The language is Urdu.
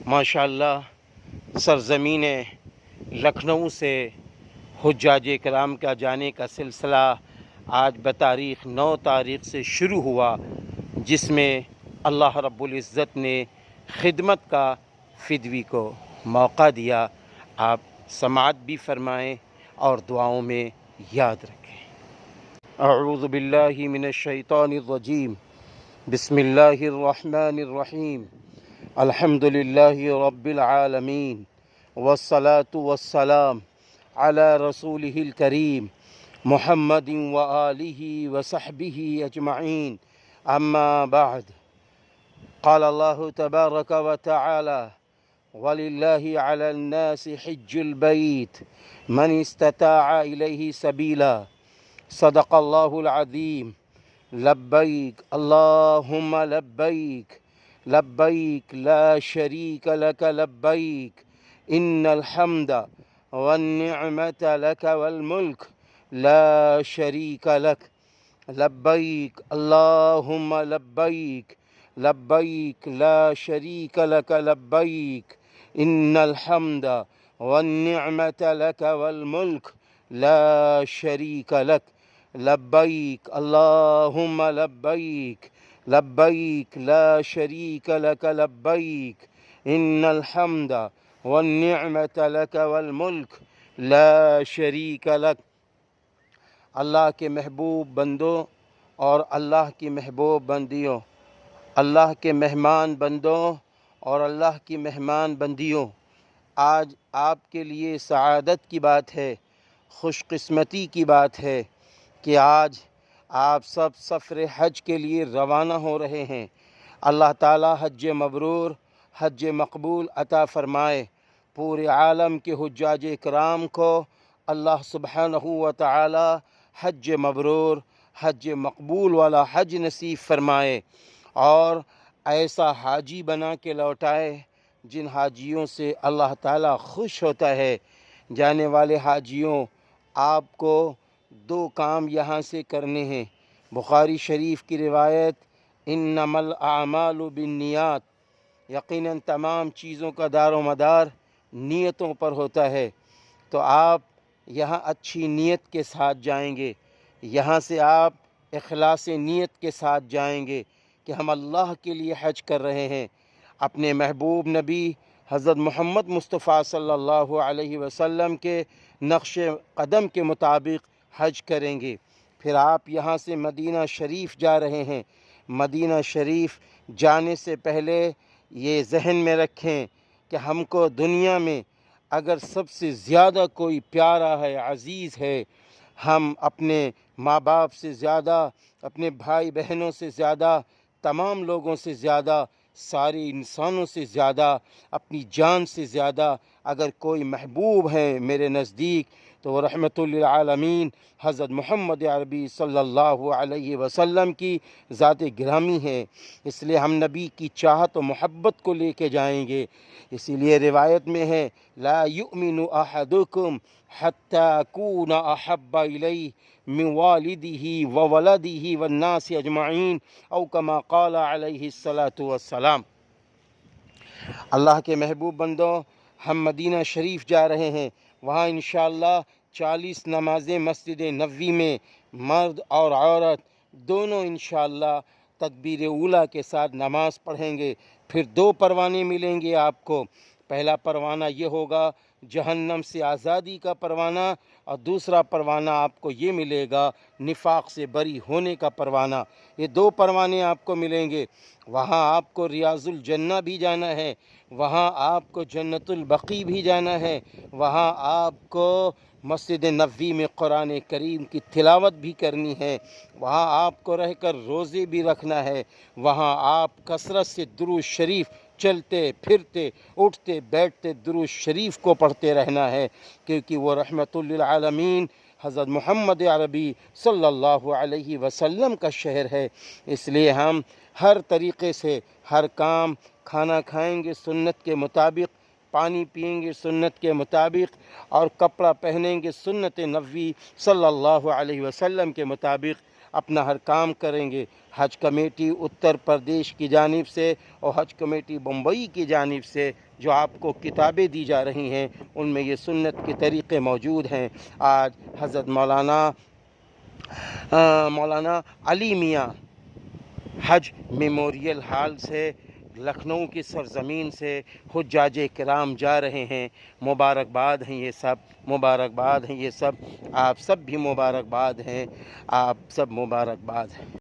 ماشاءاللہ سرزمین لکھنؤ سے حجاج کرام کا جانے کا سلسلہ آج بتاریخ 9 تاریخ سے شروع ہوا، جس میں اللہ رب العزت نے خدمت کا فدوی کو موقع دیا۔ آپ سماعت بھی فرمائیں اور دعاؤں میں یاد رکھیں۔ اعوذ باللہ من الشیطان الرجیم، بسم اللہ الرحمن الرحیم، الحمد للہ رب العالمین، والصلاة والسلام علی رسولہ الکریم محمد وآلہ وصحبہ اجمعین، اما بعد۔ قال اللہ تبارک وتعالی وَلِلَّهِ عَلَى النَّاسِ حِجُّ الْبَيْتِ مَنِ اسْتَطَاعَ إِلَيْهِ سَبِيلًا، صدق اللہ العظیم۔ لبیک اللہم لبیک، لبیک لا شریک لک لبیک، ان الحمد والنعمت لک والملک لا شریک لک، لبیک اللہم لبیک، لبیک لا شریک لک لبیک، ان الحمد والنعمت لک والملک لا شریک لک، لبیک اللہم لبیک، لبیک لا شریک لک لبیک، ان الحمد والنعمت لک والملک لا شریک لک۔ اللہ کے محبوب بندوں اور اللہ کی محبوب بندیوں، اللہ کے مہمان بندوں اور اللہ کی مہمان بندیوں، آج آپ کے لیے سعادت کی بات ہے، خوش قسمتی کی بات ہے کہ آج آپ سب سفر حج کے لیے روانہ ہو رہے ہیں۔ اللہ تعالی حج مبرور، حج مقبول عطا فرمائے۔ پورے عالم کے حجاج کرام کو اللہ سبحانہ و تعالی حج مبرور، حج مقبول والا حج نصیب فرمائے، اور ایسا حاجی بنا کے لوٹائے جن حاجیوں سے اللہ تعالی خوش ہوتا ہے۔ جانے والے حاجیوں، آپ کو 2 کام یہاں سے کرنے ہیں۔ بخاری شریف کی روایت، انما الاعمال بالنیات، یقیناً تمام چیزوں کا دار و مدار نیتوں پر ہوتا ہے۔ تو آپ یہاں اچھی نیت کے ساتھ جائیں گے، یہاں سے آپ اخلاص نیت کے ساتھ جائیں گے کہ ہم اللہ کے لیے حج کر رہے ہیں، اپنے محبوب نبی حضرت محمد مصطفیٰ صلی اللہ علیہ وسلم کے نقش قدم کے مطابق حج کریں گے۔ پھر آپ یہاں سے مدینہ شریف جا رہے ہیں۔ مدینہ شریف جانے سے پہلے یہ ذہن میں رکھیں کہ ہم کو دنیا میں اگر سب سے زیادہ کوئی پیارا ہے، عزیز ہے، ہم اپنے ماں باپ سے زیادہ، اپنے بھائی بہنوں سے زیادہ، تمام لوگوں سے زیادہ، سارے انسانوں سے زیادہ، اپنی جان سے زیادہ اگر کوئی محبوب ہے میرے نزدیک تو وہ رحمت للعالمین حضرت محمد عربی صلی اللہ علیہ وسلم کی ذات گرامی ہے۔ اس لیے ہم نبی کی چاہت و محبت کو لے کے جائیں گے۔ اسی لیے روایت میں ہے، لا یؤمن احدکم حتی اکون احب الیہ من والدہ وولدہ والناس اجمعین، او کما قال علیہ الصلاۃ والسلام۔ اللہ کے محبوب بندوں، ہم مدینہ شریف جا رہے ہیں۔ وہاں انشاءاللہ 40 نمازیں مسجد نبوی میں مرد اور عورت دونوں انشاءاللہ تکبیر اولیٰ کے ساتھ نماز پڑھیں گے۔ پھر 2 پروانے ملیں گے آپ کو۔ پہلا پروانہ یہ ہوگا جہنم سے آزادی کا پروانہ، اور دوسرا پروانہ آپ کو یہ ملے گا نفاق سے بری ہونے کا پروانہ۔ یہ 2 پروانے آپ کو ملیں گے۔ وہاں آپ کو ریاض الجنہ بھی جانا ہے، وہاں آپ کو جنت البقیع بھی جانا ہے، وہاں آپ کو مسجد نبوی میں قرآن کریم کی تلاوت بھی کرنی ہے، وہاں آپ کو رہ کر روزے بھی رکھنا ہے، وہاں آپ کثرت سے درود شریف چلتے پھرتے اٹھتے بیٹھتے درود شریف کو پڑھتے رہنا ہے، کیونکہ وہ رحمت للعالمین حضرت محمد عربی صلی اللہ علیہ وسلم کا شہر ہے۔ اس لیے ہم ہر طریقے سے ہر کام، کھانا کھائیں گے سنت کے مطابق، پانی پئیں گے سنت کے مطابق، اور کپڑا پہنیں گے سنت نبوی صلی اللہ علیہ وسلم کے مطابق۔ اپنا ہر کام کریں گے۔ حج کمیٹی اتر پردیش کی جانب سے اور حج کمیٹی بمبئی کی جانب سے جو آپ کو کتابیں دی جا رہی ہیں ان میں یہ سنت کے طریقے موجود ہیں۔ آج حضرت مولانا علی میاں حج میموریل ہال سے لکھنؤ کی سرزمین سے حجاج کرام جا رہے ہیں۔ مبارکباد ہیں یہ سب، مبارکباد ہیں یہ سب، آپ سب بھی مبارکباد ہیں، آپ سب مبارکباد ہیں۔